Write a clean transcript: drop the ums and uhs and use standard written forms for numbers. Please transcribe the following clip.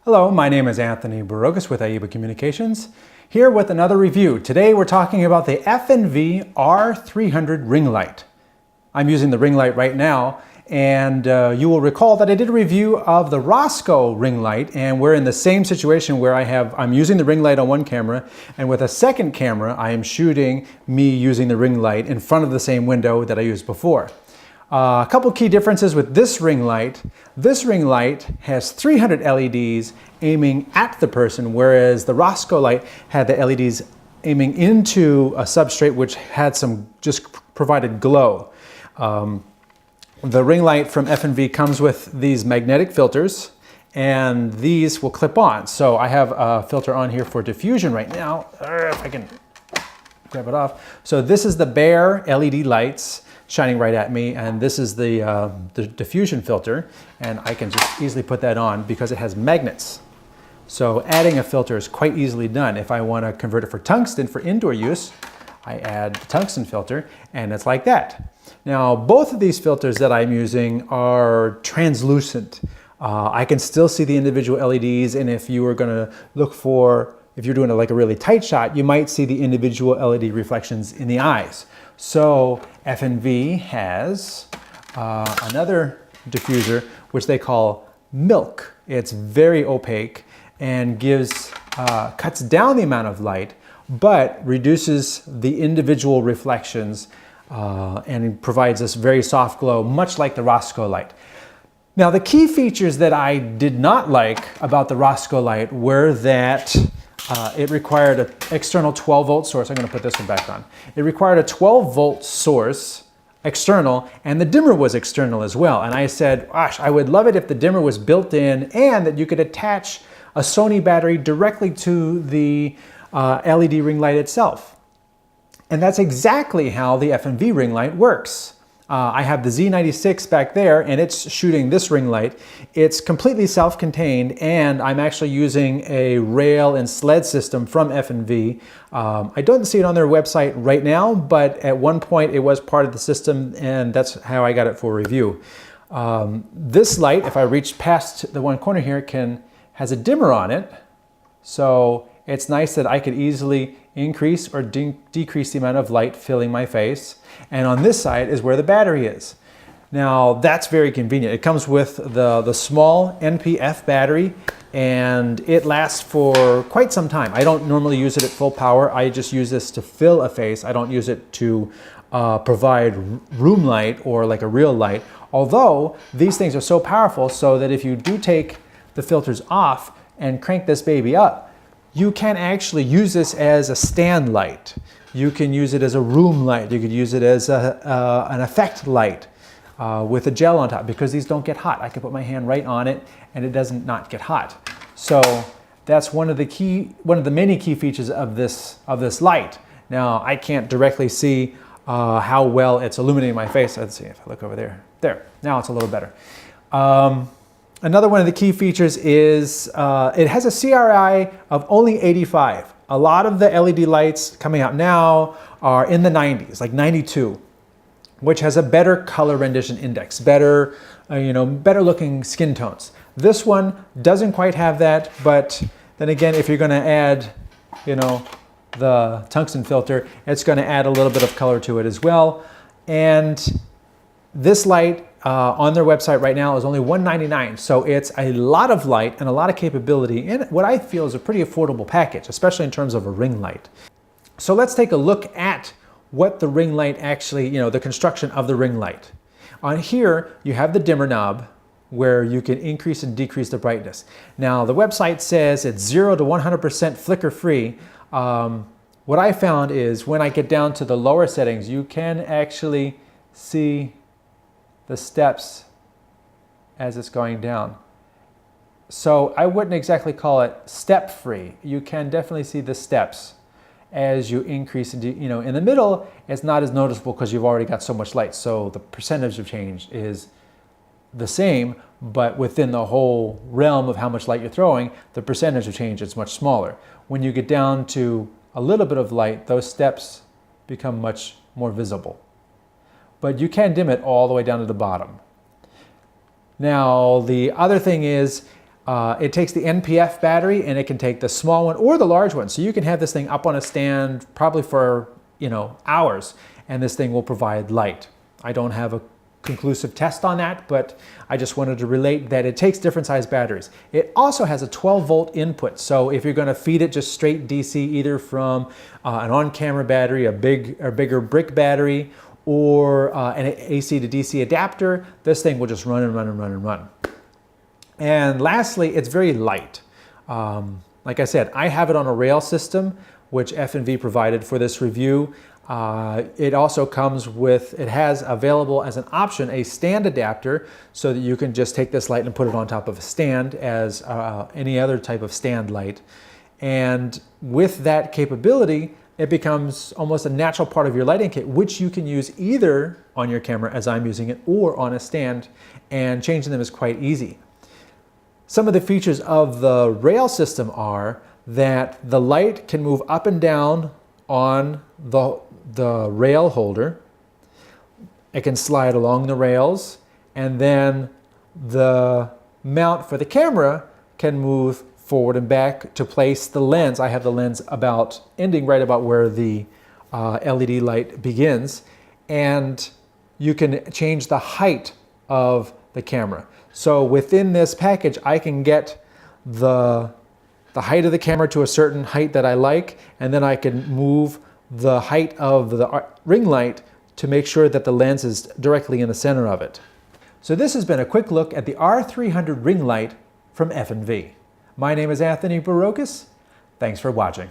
Hello, my name is Anthony Barogas with AIBA Communications, here with another review. Today we're talking about the F&V R300 Ringlight. I'm using the Ringlight right now, and you will recall that I did a review of the Rosco Ringlight, and we're in the same situation where I'm using the Ringlight on one camera, and with a second camera I am shooting me using the Ringlight in front of the same window that I used before. A couple key differences with this ring light. This ring light has 300 LEDs aiming at the person, whereas the Rosco light had the LEDs aiming into a substrate which had just provided glow. The ring light from F&V comes with these magnetic filters, and these will clip on. So I have a filter on here for diffusion right now, if I can grab it off. So this is the bare LED lights shining right at me, and this is the diffusion filter, and I can just easily put that on because it has magnets. So adding a filter is quite easily done. If I want to convert it for tungsten for indoor use, I add the tungsten filter, and it's like that. Now, both of these filters that I'm using are translucent. I can still see the individual LEDs, and if you were going to look for, if you're doing like a really tight shot, you might see the individual LED reflections in the eyes. So F&V has another diffuser which they call Milk. It's very opaque and cuts down the amount of light, but reduces the individual reflections and provides this very soft glow, much like the Rosco light. Now, the key features that I did not like about the Rosco light were that it required an external 12-volt source. I'm going to put this one back on. It required a 12-volt source, external, and the dimmer was external as well. And I said, gosh, I would love it if the dimmer was built in and that you could attach a Sony battery directly to the LED ring light itself. And that's exactly how the F&V ring light works. I have the Z96 back there, and it's shooting this ring light. It's completely self-contained, and I'm actually using a rail and sled system from F&V. I don't see it on their website right now, but at one point it was part of the system, and that's how I got it for review. This light, if I reach past the one corner here, has a dimmer on it, so it's nice that I could easily increase or decrease the amount of light filling my face. And on this side is where the battery is. Now, that's very convenient. It comes with the small NPF battery, and it lasts for quite some time. I don't normally use it at full power. I just use this to fill a face. I don't use it to provide room light or like a real light. Although these things are so powerful so that if you do take the filters off and crank this baby up, you can actually use this as a stand light. You can use it as a room light. You could use it as an effect light with a gel on top, because these don't get hot. I can put my hand right on it and it doesn't not get hot. So that's one of the many key features of this light. Now, I can't directly see how well it's illuminating my face. Let's see if I look over there. There, now it's a little better. Another one of the key features is it has a CRI of only 85. A lot of the LED lights coming out now are in the 90s, like 92, which has a better color rendition index, better looking skin tones. This one doesn't quite have that, but then again, if you're going to add, the tungsten filter, it's going to add a little bit of color to it as well. And this light on their website right now is only $199, so it's a lot of light and a lot of capability in what I feel is a pretty affordable package, especially in terms of a ring light. So let's take a look at what the ring light actually, the construction of the ring light. On here, you have the dimmer knob where you can increase and decrease the brightness. Now, the website says it's 0 to 100% flicker free. What I found is when I get down to the lower settings, you can actually see the steps as it's going down. So I wouldn't exactly call it step free. You can definitely see the steps as you increase. In the middle, it's not as noticeable because you've already got so much light. So the percentage of change is the same, but within the whole realm of how much light you're throwing, the percentage of change is much smaller. When you get down to a little bit of light, those steps become much more visible. But you can dim it all the way down to the bottom. Now, the other thing is, It takes the NPF battery, and it can take the small one or the large one. So you can have this thing up on a stand probably for, hours, and this thing will provide light. I don't have a conclusive test on that, but I just wanted to relate that it takes different size batteries. It also has a 12-volt input, so if you're going to feed it just straight DC, either from an on-camera battery, a bigger brick battery, or an AC to DC adapter, this thing will just run and run and run and run. And lastly, it's very light. Like I said, I have it on a rail system, which F&V provided for this review. It also comes with, it has available as an option a stand adapter, so that you can just take this light and put it on top of a stand as any other type of stand light. And with that capability, it becomes almost a natural part of your lighting kit, which you can use either on your camera as I'm using it, or on a stand, and changing them is quite easy. Some of the features of the rail system are that the light can move up and down on the rail holder. It can slide along the rails, and then the mount for the camera can move forward and back to place the lens. I have the lens ending right about where the LED light begins, and you can change the height of the camera. So within this package, I can get the height of the camera to a certain height that I like, and then I can move the height of the ring light to make sure that the lens is directly in the center of it. So this has been a quick look at the R300 Ringlight from F&V. My name is Anthony Barocas. Thanks for watching.